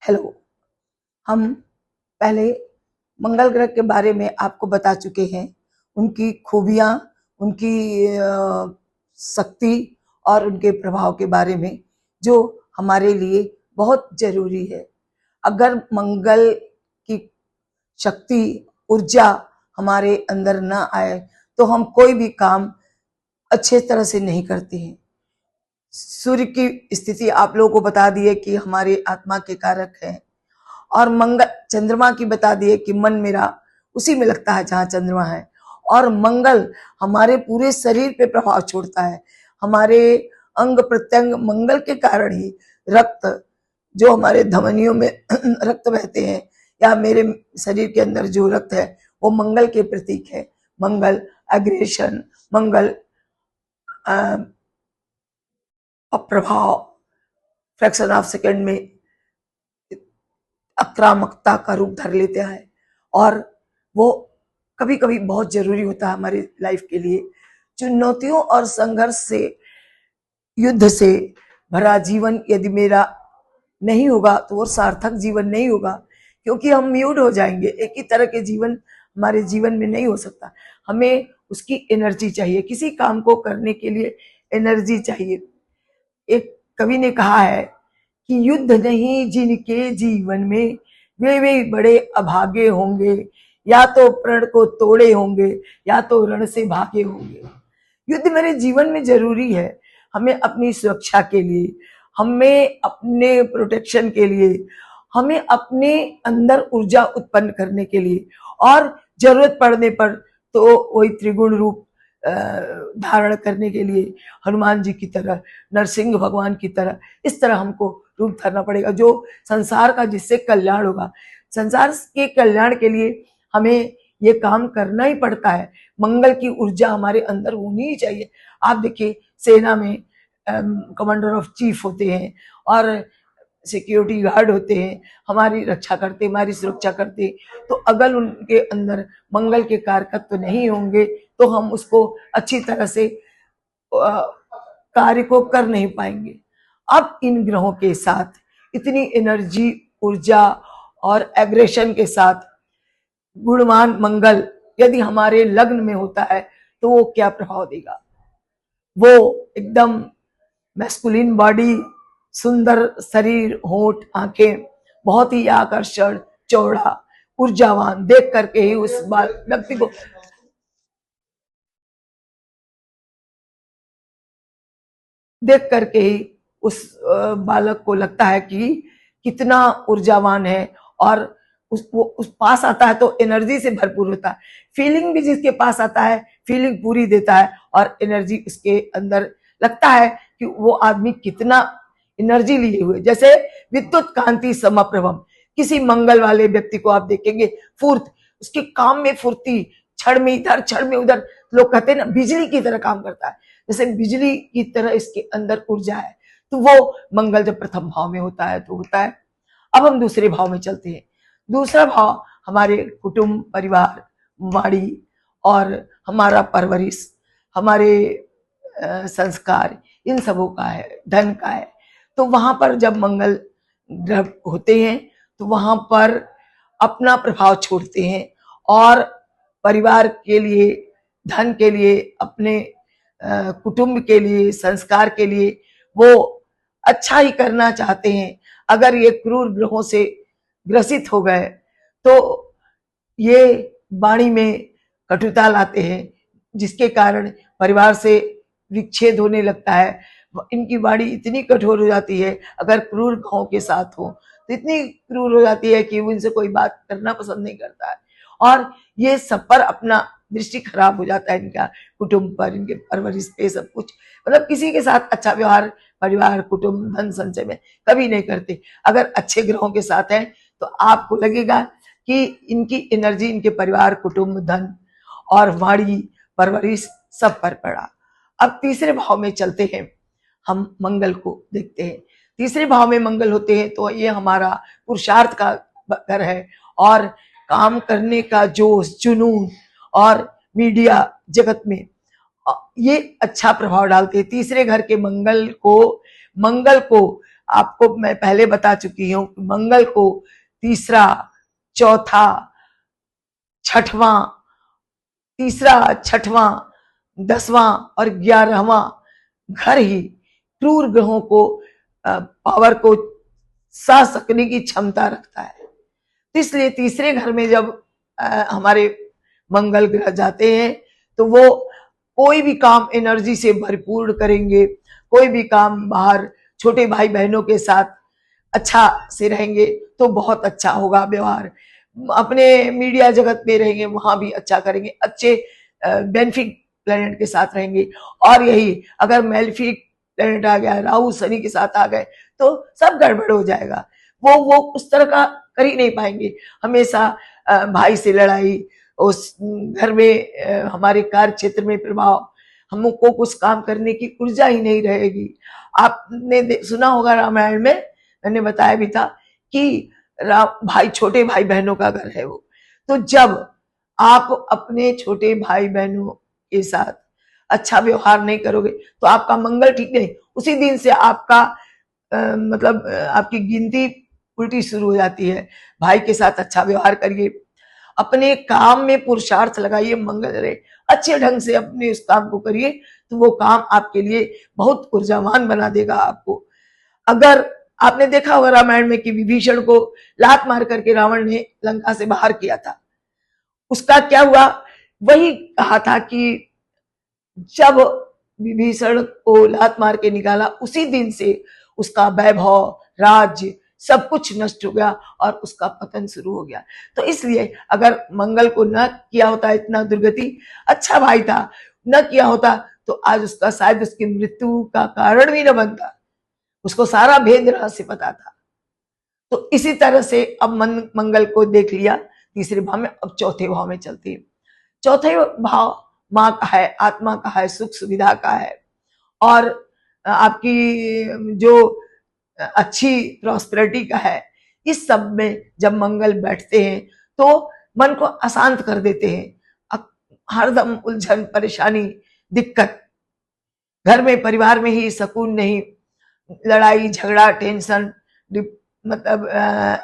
Hello. हम पहले मंगल ग्रह के बारे में आपको बता चुके हैं, उनकी खूबियां, उनकी शक्ति और उनके प्रभाव के बारे में, जो हमारे लिए बहुत जरूरी है। अगर मंगल की शक्ति, ऊर्जा हमारे अंदर ना आए तो हम कोई भी काम अच्छे तरह से नहीं करते हैं। सूर्य की स्थिति आप लोगों को बता दी है कि हमारे आत्मा के कारक है, और मंगल चंद्रमा की बता दिए कि मन मेरा उसी में लगता है जहां चंद्रमा है। और मंगल हमारे पूरे शरीर पे प्रभाव छोड़ता है। हमारे अंग प्रत्यंग मंगल के कारण ही रक्त, जो हमारे धमनियों में रक्त बहते हैं, या मेरे शरीर के अंदर जो रक्त है वो मंगल के प्रतीक है। मंगल एग्रेशन, मंगल प्रभाव फ्रैक्शन ऑफ सेकेंड में आक्रामकता का रूप धर लेता है, और वो कभी कभी बहुत जरूरी होता है हमारी लाइफ के लिए। चुनौतियों और संघर्ष से, युद्ध से भरा जीवन यदि मेरा नहीं होगा तो वो सार्थक जीवन नहीं होगा, क्योंकि हम म्यूट हो जाएंगे। एक ही तरह के जीवन हमारे जीवन में नहीं हो सकता। हमें उसकी एनर्जी चाहिए, किसी काम को करने के लिए एनर्जी चाहिए। एक कवि ने कहा है कि युद्ध नहीं जिनके जीवन में, वे बड़े अभागे होंगे, या तो प्रण को तोड़े होंगे या तो रण से भागे होंगे। युद्ध मेरे जीवन में जरूरी है, हमें अपनी सुरक्षा के लिए, हमें अपने प्रोटेक्शन के लिए, हमें अपने अंदर ऊर्जा उत्पन्न करने के लिए, और जरूरत पड़ने पर तो वही त्रिगुण रूप धारण करने के लिए हनुमान जी की तरह, नरसिंह भगवान की तरह, इस तरह हमको रूप धरना पड़ेगा, जो संसार का जिससे कल्याण होगा। संसार के कल्याण के लिए हमें ये काम करना ही पड़ता है। मंगल की ऊर्जा हमारे अंदर होनी ही चाहिए। आप देखिए, सेना में कमांडर ऑफ चीफ होते हैं, और सिक्योरिटी गार्ड होते हैं, हमारी रक्षा करते, हमारी सुरक्षा करते। तो अगर उनके अंदर मंगल के कारकत्व नहीं होंगे तो हम उसको अच्छी तरह से कार्य को कर नहीं पाएंगे। अब इन ग्रहों के साथ इतनी एनर्जी, ऊर्जा और एग्रेशन के साथ गुणवान मंगल यदि हमारे लग्न में होता है तो वो क्या प्रभाव देगा। वो एकदम मैस्कुलिन बॉडी, सुंदर शरीर, होठ, आंखें, बहुत ही आकर्षण, चौड़ा, ऊर्जावान, देख करके ही उस व्यक्ति को देख करके ही उस बालक को लगता है कि कितना ऊर्जावान है, और उस पास आता है तो एनर्जी से भरपूर होता है। फीलिंग भी जिसके पास आता है फीलिंग पूरी देता है, और एनर्जी उसके अंदर लगता है कि वो आदमी कितना एनर्जी लिए हुए। जैसे विद्युत कांति समप्रभम, किसी मंगल वाले व्यक्ति को आप देखेंगे फुर्त, उसके काम में फुर्ती, क्षण में इधर क्षण में उधर। लोग कहते हैं ना, बिजली की तरह काम करता है, जैसे बिजली की तरह इसके अंदर ऊर्जा है। तो वो मंगल जब प्रथम भाव में होता है तो होता है। अब हम दूसरे भाव में चलते हैं। दूसरा भाव हमारे कुटुंब, परिवार, वाणी और हमारा परवरिश, हमारे संस्कार, इन सबों का है, धन का है। तो वहां पर जब मंगल ग्रह होते हैं तो वहां पर अपना प्रभाव छोड़ते हैं, और परिवार के लिए, धन के लिए, अपने कुटुंब के लिए, संस्कार के लिए वो अच्छा ही करना चाहते हैं। अगर ये क्रूर ग्रहों से ग्रसित हो गए तो ये वाणी में कटुता लाते हैं, जिसके कारण परिवार से विच्छेद होने लगता है। इनकी वाणी इतनी कठोर हो जाती है, अगर क्रूर ग्रहों के साथ हो तो इतनी क्रूर हो जाती है कि वो इनसे कोई बात करना पसंद नहीं करता है, और ये सब पर अपना दृष्टि खराब हो जाता है, इनका कुटुंब पर, इनके परवरिश पे, सब कुछ। मतलब किसी के साथ अच्छा व्यवहार परिवार, कुटुंब, धन संचय में कभी नहीं करते। अगर अच्छे ग्रहों के साथ हैं तो आपको लगेगा कि इनकी एनर्जी इनके परिवार, कुटुंब, धन और वाणी, परवरिश सब पर पड़ा। अब तीसरे भाव में चलते हैं, हम मंगल को देखते हैं। तीसरे भाव में मंगल होते हैं तो ये हमारा पुरुषार्थ का घर है, और काम करने का जोश, जुनून, और मीडिया जगत में ये अच्छा प्रभाव डालते हैं। तीसरे घर के मंगल को आपको मैं पहले बता चुकी हूँ, मंगल को तीसरा, चौथा, छठवां, तीसरा, छठवां, 10वां और 11वां घर ही क्रूर ग्रहों को पावर को सह सकने की क्षमता रखता है। तो इसलिए तीसरे घर में जब हमारे मंगल ग्रह जाते हैं तो वो कोई भी काम एनर्जी से भरपूर करेंगे। कोई भी काम बाहर छोटे भाई बहनों के साथ अच्छा से रहेंगे तो बहुत अच्छा होगा व्यवहार। अपने मीडिया जगत में रहेंगे वहां भी अच्छा करेंगे, अच्छे बेनिफिक प्लेनेट के साथ रहेंगे। और यही अगर मेलिफिक प्लेनेट आ गया, राहु शनि के साथ आ गए तो सब गड़बड़ हो जाएगा। वो उस तरह का कर ही नहीं पाएंगे। हमेशा भाई से लड़ाई, उस घर में हमारे कार्य क्षेत्र में प्रभाव, हमको कुछ काम करने की ऊर्जा ही नहीं रहेगी। आपने सुना होगा रामायण में, मैंने बताया भी था कि भाई छोटे भाई बहनों का घर है वो। तो जब आप अपने छोटे भाई बहनों के साथ अच्छा व्यवहार नहीं करोगे तो आपका मंगल ठीक नहीं, उसी दिन से आपका मतलब आपकी गिनती उल्टी शुरू हो जाती है। भाई के साथ अच्छा व्यवहार करिए, अपने काम में पुरुषार्थ लगाइए, मंगल रहे, अच्छे ढंग से अपने उस काम को करिए तो वो काम आपके लिए बहुत ऊर्जावान बना देगा आपको। अगर आपने देखा होगा रामायण में कि विभीषण को लात मार करके रावण ने लंका से बाहर किया था, उसका क्या हुआ? वही कहा था कि जब विभीषण को लात मार के निकाला उसी दिन से उसका वैभव, राज्य सब कुछ नष्ट हो गया और उसका पतन शुरू हो गया। तो इसलिए अगर मंगल को न किया होता इतना दुर्गति, अच्छा भाई था, न किया होता तो आज उसका शायद उसकी मृत्यु का कारण भी न बनता, उसको सारा भेद रहस्य पता था। तो इसी तरह से अब मंगल को देख लिया तीसरे भाव में, अब चौथे भाव में चलती है। चौथे भाव माँ का है, आत्मा का है, सुख सुविधा का है और आपकी जो अच्छी प्रॉस्पेरिटी का है। इस सब में जब मंगल बैठते हैं तो मन को अशांत कर देते हैं, हरदम उलझन, परेशानी, दिक्कत, घर में परिवार में ही सुकून नहीं, लड़ाई झगड़ा, टेंशन, मतलब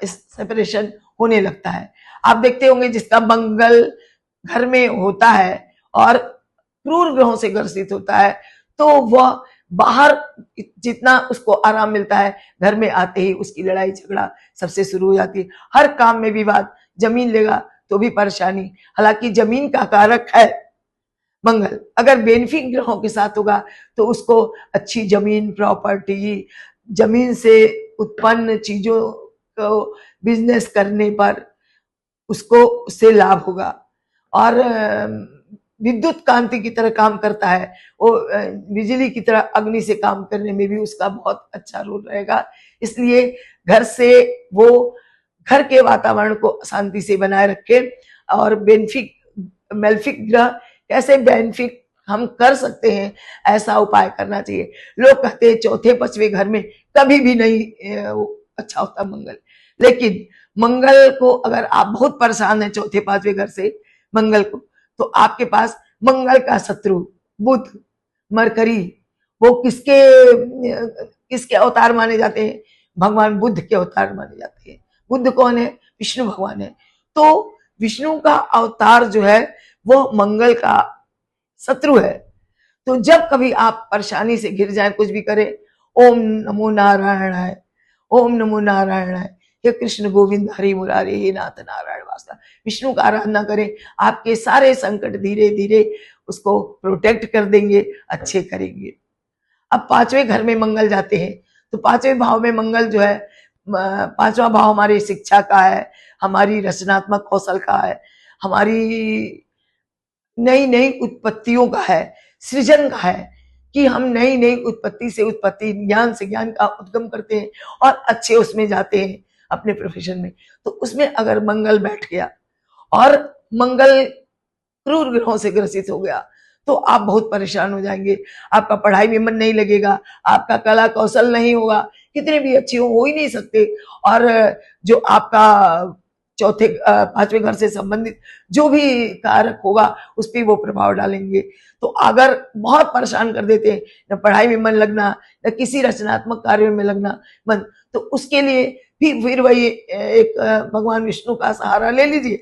सेपरेशन होने लगता है। आप देखते होंगे जिसका मंगल घर में होता है और क्रूर ग्रहों से ग्रसित होता है तो वह बाहर जितना उसको आराम मिलता है, घर में आते ही उसकी लड़ाई झगड़ा सबसे शुरू हो जाती है, हर काम में विवाद, जमीन लेगा तो भी परेशानी। हालांकि जमीन का कारक है मंगल, अगर बेनिफिक ग्रहों के साथ होगा तो उसको अच्छी जमीन, प्रॉपर्टी, जमीन से उत्पन्न चीजों को बिजनेस करने पर उसको उससे लाभ होगा। और विद्युत कांति की तरह काम करता है वो, बिजली की तरह अग्नि से काम करने में भी उसका बहुत अच्छा रोल रहेगा। इसलिए घर से वो घर के वातावरण को शांति से बनाए रखे। और बेनिफिक मेलिफिक ग्रह कैसे बेनिफिक हम कर सकते हैं, ऐसा उपाय करना चाहिए। लोग कहते हैं चौथे पांचवें घर में कभी भी नहीं अच्छा होता मंगल, लेकिन मंगल को अगर आप बहुत परेशान हैं चौथे पांचवें घर से मंगल को, तो आपके पास मंगल का शत्रु बुध, मरकरी, वो किसके अवतार माने जाते हैं? भगवान बुद्ध के अवतार माने जाते हैं। बुद्ध कौन है? विष्णु भगवान है। तो विष्णु का अवतार जो है वो मंगल का शत्रु है। तो जब कभी आप परेशानी से घिर जाए, कुछ भी करें, ओम नमो नारायणाय, ओम नमो नारायणाय, हे कृष्ण गोविंद हरि मुरारी, हे नाथ नारायण वासुदेव, विष्णु का आराधना करें, आपके सारे संकट धीरे धीरे उसको प्रोटेक्ट कर देंगे, अच्छे करेंगे। अब पांचवें घर में मंगल जाते हैं तो पांचवें भाव में मंगल जो है, पांचवा भाव हमारी शिक्षा का है, हमारी रचनात्मक कौशल का है, हमारी नई नई उत्पत्तियों का है, सृजन का है कि हम नई नई उत्पत्ति से उत्पत्ति, ज्ञान से ज्ञान का उद्गम करते हैं और अच्छे उसमें जाते हैं अपने प्रोफेशन में। तो उसमें अगर मंगल बैठ गया और मंगल क्रूर ग्रहों से ग्रसित हो गया तो आप बहुत परेशान हो जाएंगे, आपका पढ़ाई में मन नहीं लगेगा, आपका कला कौशल नहीं होगा, कितने भी अच्छे हो ही नहीं सकते। और जो आपका चौथे पांचवें घर से संबंधित जो भी कारक होगा उस पर वो प्रभाव डालेंगे। तो अगर बहुत परेशान कर देते हैं, न पढ़ाई में मन लगना, न किसी रचनात्मक कार्य में लगना मन, तो उसके लिए फिर वही एक भगवान विष्णु का सहारा ले लीजिए,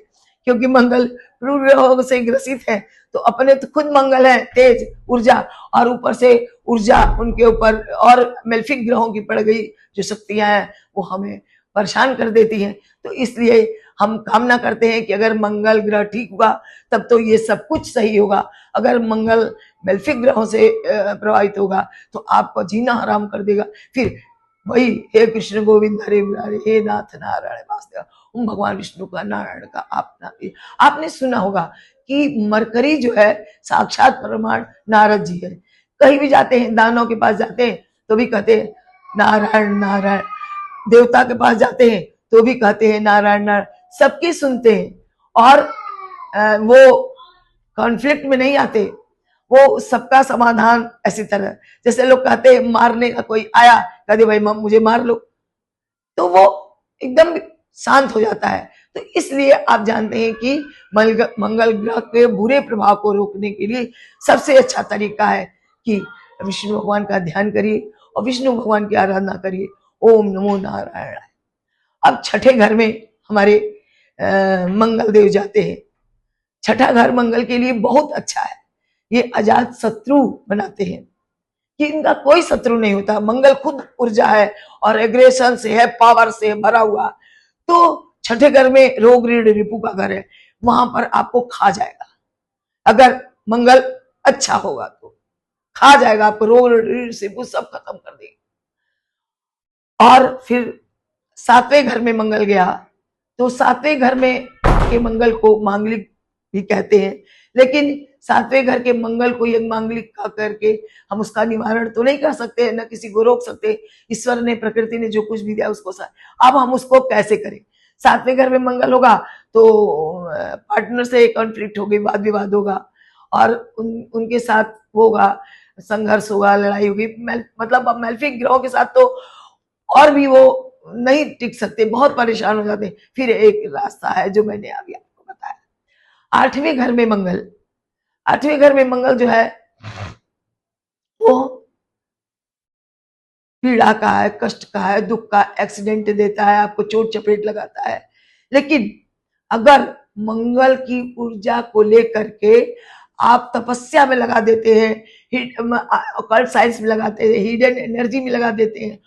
क्योंकि मंगल क्रूर ग्रहों से ग्रसित है। तो अपने तो खुद मंगल है तेज ऊर्जा, और ऊपर से ऊर्जा उनके ऊपर और मेल्फिक ग्रहों की पड़ गई जो शक्तियां हैं वो हमें परेशान कर देती हैं। तो इसलिए हम कामना करते हैं कि अगर मंगल ग्रह ठीक हुआ तब तो ये सब कुछ सही होगा। अगर मंगल मेल्फिक ग्रहों से प्रभावित होगा तो आपको जीना हराम कर देगा। फिर वही हे कृष्ण गोविंद हरे मुरारे, हे नाथ नारायण वासुदेव, उन भगवान विष्णु का नारायण का आपने सुना होगा कि मरकरी जो है साक्षात परमाण नारद जी है। कहीं भी जाते हैं, दानों के पास जाते हैं तो भी कहते हैं नारायण नारायण, देवता के पास जाते हैं तो भी कहते हैं नारायण नारायण, सबकी सुनते हैं और वो कॉन्फ्लिक्ट में नहीं आते, वो सबका समाधान। ऐसी तरह जैसे लोग कहते हैं मारने का कोई आया, कहते भाई मुझे मार लो, तो वो एकदम शांत हो जाता है। तो इसलिए आप जानते हैं कि मंगल ग्रह के बुरे प्रभाव को रोकने के लिए सबसे अच्छा तरीका है कि विष्णु भगवान का ध्यान करिए और विष्णु भगवान की आराधना करिए। ओम नमो नारायण। अब छठे घर में हमारे मंगल देव जाते हैं। छठा घर मंगल के लिए बहुत अच्छा है, ये अजात शत्रु बनाते हैं कि इनका कोई शत्रु नहीं होता। मंगल खुद ऊर्जा है और एग्रेशन से है, पावर से भरा हुआ। तो छठे घर में रोग ऋण रिपु का घर है, वहां पर आपको खा जाएगा। अगर मंगल अच्छा होगा तो खा जाएगा आपको, रोग ऋण रिपु सब खत्म कर देगा। और फिर सातवें घर में मंगल गया तो सातवें घर में के मंगल को मांगलिक भी कहते हैं, लेकिन सातवें घर के मंगल को एक मांगलिक का करके हम उसका निवारण तो नहीं कर सकते, न किसी को रोक सकते। ईश्वर ने, प्रकृति ने जो कुछ भी दिया उसको अब हम उसको कैसे करें। सातवें घर में मंगल होगा तो पार्टनर से कॉन्फ्लिक्ट होगी, वाद विवाद होगा और उनके साथ होगा संघर्ष होगा, लड़ाई होगी। मतलब अब मेल्फिक ग्रहों के साथ तो और भी वो नहीं टिक सकते, बहुत परेशान हो जाते। फिर एक रास्ता है जो मैंने अभी आपको बताया। आठवें घर में मंगल, आठवें घर में मंगल जो है वो पीड़ा का है, कष्ट का है, दुख का, एक्सीडेंट देता है, आपको चोट चपेट लगाता है। लेकिन अगर मंगल की ऊर्जा को लेकर के आप तपस्या में लगा देते हैं, ऑकल्ट साइंस में लगाते हैं, हिडन एनर्जी में लगा देते हैं,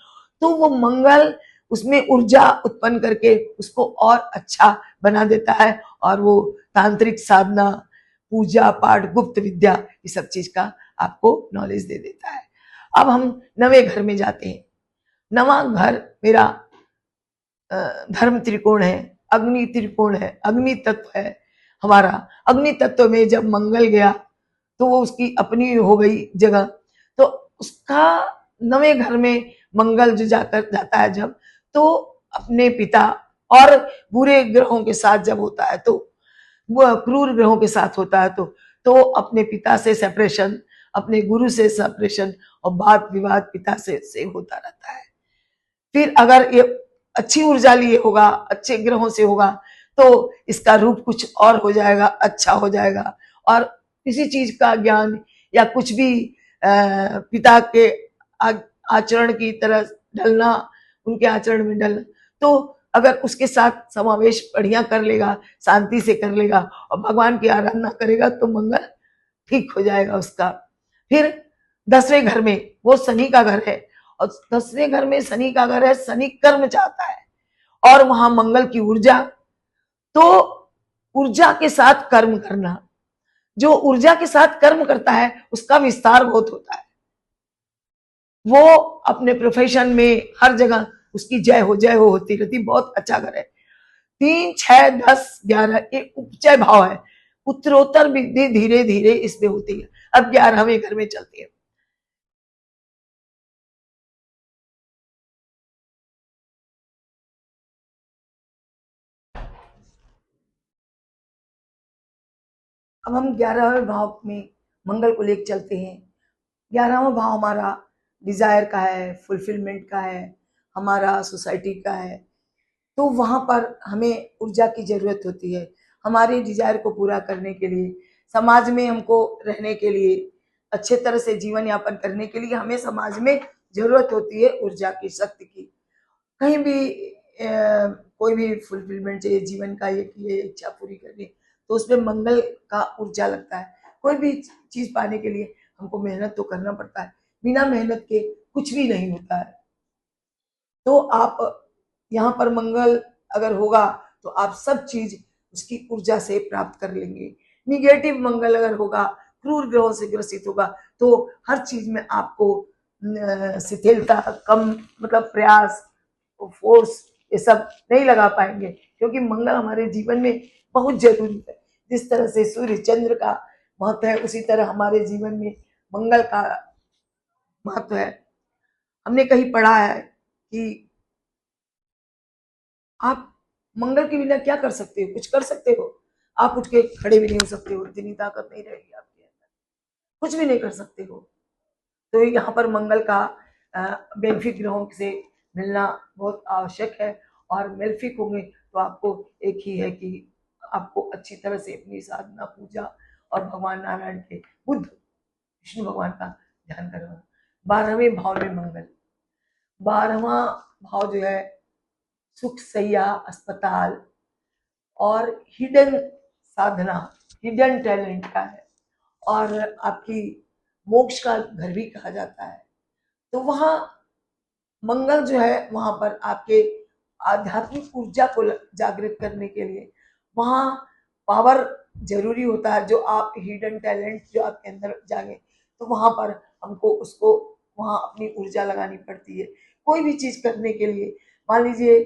तो वो मंगल उसमें ऊर्जा उत्पन्न करके उसको और अच्छा बना देता है और वो तांत्रिक साधना, पूजा पाठ, गुप्त विद्या, ये सब चीज का आपको नॉलेज दे देता है। अब हम नवे घर में जाते हैं। नवा घर मेरा धर्म त्रिकोण है, अग्नि त्रिकोण है, अग्नि तत्व है हमारा। अग्नि तत्व में जब मंगल गया तो वो उसकी अपनी हो गई जगह, तो उसका नवे घर में मंगल जो जाकर जाता है जब, तो अपने पिता और बुरे ग्रहों के साथ जब होता है, तो वो क्रूर ग्रहों के साथ होता है, तो अपने पिता से सेपरेशन, अपने गुरु से सेपरेशन और वाद विवाद पिता से होता रहता है। फिर अगर ये अच्छी ऊर्जा लिए होगा, अच्छे ग्रहों से होगा, तो इसका रूप कुछ और हो जाएगा, अच्छा हो जाएगा। और किसी चीज का ज्ञान या कुछ भी पिता के आचरण की तरह ढलना, उनके आचरण में ढलना, तो अगर उसके साथ समावेश बढ़िया कर लेगा, शांति से कर लेगा और भगवान की आराधना करेगा तो मंगल ठीक हो जाएगा उसका। फिर 10वें घर में वो शनि का घर है और 10वें घर में शनि का घर है, शनि कर्म चाहता है और वहां मंगल की ऊर्जा, तो ऊर्जा के साथ कर्म करना, जो ऊर्जा के साथ कर्म करता है उसका विस्तार बहुत होता है। वो अपने प्रोफेशन में हर जगह उसकी जय हो होती रहती। बहुत अच्छा घर है। 3, 6, 10, 11 एक उपचय भाव है, उत्तरोत्तर वृद्धि धीरे धीरे इसमें होती है। अब 11वें घर में चलती है। अब हम 11वें भाव में मंगल को लेकर चलते हैं। 11वां भाव हमारा डिजायर का है, फुलफिलमेंट का है, हमारा सोसाइटी का है, तो वहां पर हमें ऊर्जा की जरूरत होती है हमारे डिजायर को पूरा करने के लिए, समाज में हमको रहने के लिए, अच्छे तरह से जीवन यापन करने के लिए हमें समाज में जरूरत होती है ऊर्जा की, शक्ति की। कहीं भी कोई भी फुलफिलमेंट चाहिए जीवन का, ये इच्छा पूरी करनी, तो उसमें मंगल का ऊर्जा लगता है। कोई भी चीज पाने के लिए हमको मेहनत तो करना पड़ता है, बिना मेहनत के कुछ भी नहीं होता है। तो आप यहाँ पर मंगल अगर होगा तो आप सब चीज उसकी ऊर्जा से प्राप्त कर लेंगे। निगेटिव मंगल अगर होगा, क्रूर ग्रहों से ग्रसित होगा, तो हर चीज में आपको शिथिलता, कम मतलब प्रयास, फोर्स, ये सब नहीं लगा पाएंगे, क्योंकि मंगल हमारे जीवन में बहुत जरूरी है। जिस तरह से सूर्य चंद्र का महत्व है, उसी तरह हमारे जीवन में मंगल का महत्व है। हमने कहीं पढ़ा है कि आप मंगल के बिना क्या कर सकते हो? कुछ कर सकते हो? आप उठ के खड़े भी नहीं हो सकते हो, इतनी ताकत नहीं रहेगी आपके अंदर, कुछ भी नहीं कर सकते हो। तो यहाँ पर मंगल का बेनिफिक ग्रहों से मिलना बहुत आवश्यक है, और मेल्फिक होंगे तो आपको एक ही है कि आपको अच्छी तरह से अपनी साधना, पूजा और भगवान नारायण के, बुद्ध विष्णु भगवान का ध्यान करना। 12वें भाव में मंगल, 12वां भाव जो है सुख सैया, अस्पताल और हिडन साधना, हिडन टैलेंट का है, और आपकी मोक्ष का घर भी कहा जाता है। तो वहां मंगल जो है, वहां पर आपके आध्यात्मिक ऊर्जा को जागृत करने के लिए वहां पावर जरूरी होता है, जो आप हिडन टैलेंट जो आपके अंदर जागे, तो वहां पर हमको उसको वहां अपनी ऊर्जा लगानी पड़ती है। कोई भी चीज करने के लिए, मान लीजिए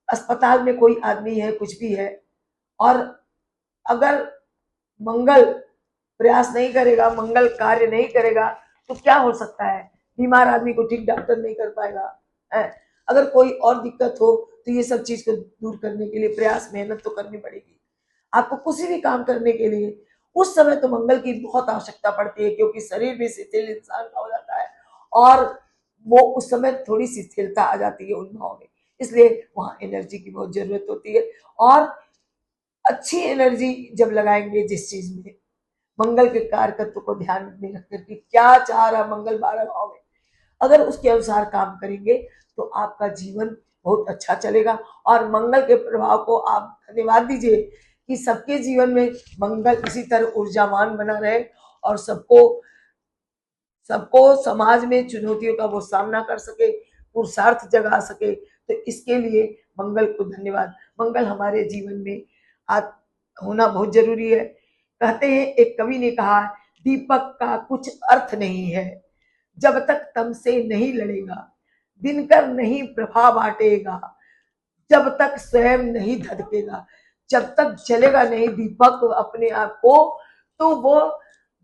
अस्पताल में कोई आदमी है, कुछ भी है, और अगर मंगल प्रयास नहीं करेगा, मंगल कार्य नहीं करेगा, तो क्या हो सकता है? बीमार आदमी को ठीक डॉक्टर नहीं कर पाएगा है। अगर कोई और दिक्कत हो तो ये सब चीज को दूर करने के लिए प्रयास, मेहनत तो करनी पड़ेगी आपको। किसी भी काम करने के लिए उस समय तो मंगल की बहुत आवश्यकता पड़ती है, क्योंकि शरीर भी शिथिल इंसान का हो जाता है, और वो उस समय थोड़ी शिथिलता आ जाती है उन भाव में, इसलिए वहां एनर्जी की बहुत जरूरत होती है। और अच्छी एनर्जी जब लगाएंगे जिस चीज में, मंगल के कारकत्व को ध्यान में रखकर कि क्या चाह रहा मंगल 12 भाव में, अगर उसके अनुसार काम करेंगे तो आपका जीवन बहुत अच्छा चलेगा। और मंगल के प्रभाव को आप धन्यवाद दीजिए कि सबके जीवन में मंगल इसी तरह ऊर्जावान बना रहे, और सबको सबको समाज में चुनौतियों का वो सामना कर सके, पुरुषार्थ जगा सके। तो इसके लिए मंगल को धन्यवाद। मंगल हमारे जीवन में होना बहुत जरूरी है। कहते हैं, एक कवि ने कहा, दीपक का कुछ अर्थ नहीं है जब तक तम से नहीं लड़ेगा, दिनकर नहीं प्रभा बांटेगा जब तक स्वयं नहीं धधकेगा। जब तक जलेगा नहीं दीपक अपने आप को, तो वो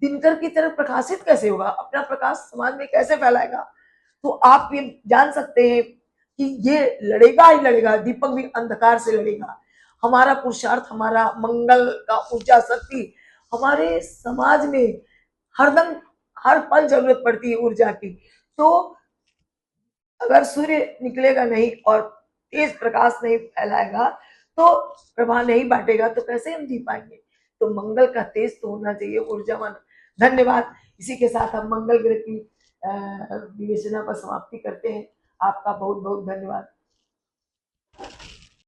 दिनकर की तरह प्रकाशित कैसे होगा? अपना प्रकाश समाज में कैसे फैलाएगा? तो आप ये जान सकते हैं कि ये लड़ेगा ही लड़ेगा, दीपक भी अंधकार से लड़ेगा। हमारा पुरुषार्थ, हमारा मंगल का ऊर्जा शक्ति हमारे समाज में हरदम, हर पल जरूरत पड़ती है ऊर्जा की। तो अगर सूर्य निकलेगा नहीं और तेज प्रकाश नहीं फैलाएगा, तो प्रभा नहीं बांटेगा, तो कैसे हम जी पाएंगे? तो मंगल का तेज तो होना चाहिए, ऊर्जावान। धन्यवाद। इसी के साथ हम मंगल ग्रह की विवेचना पर समाप्ति करते हैं। आपका बहुत बहुत धन्यवाद।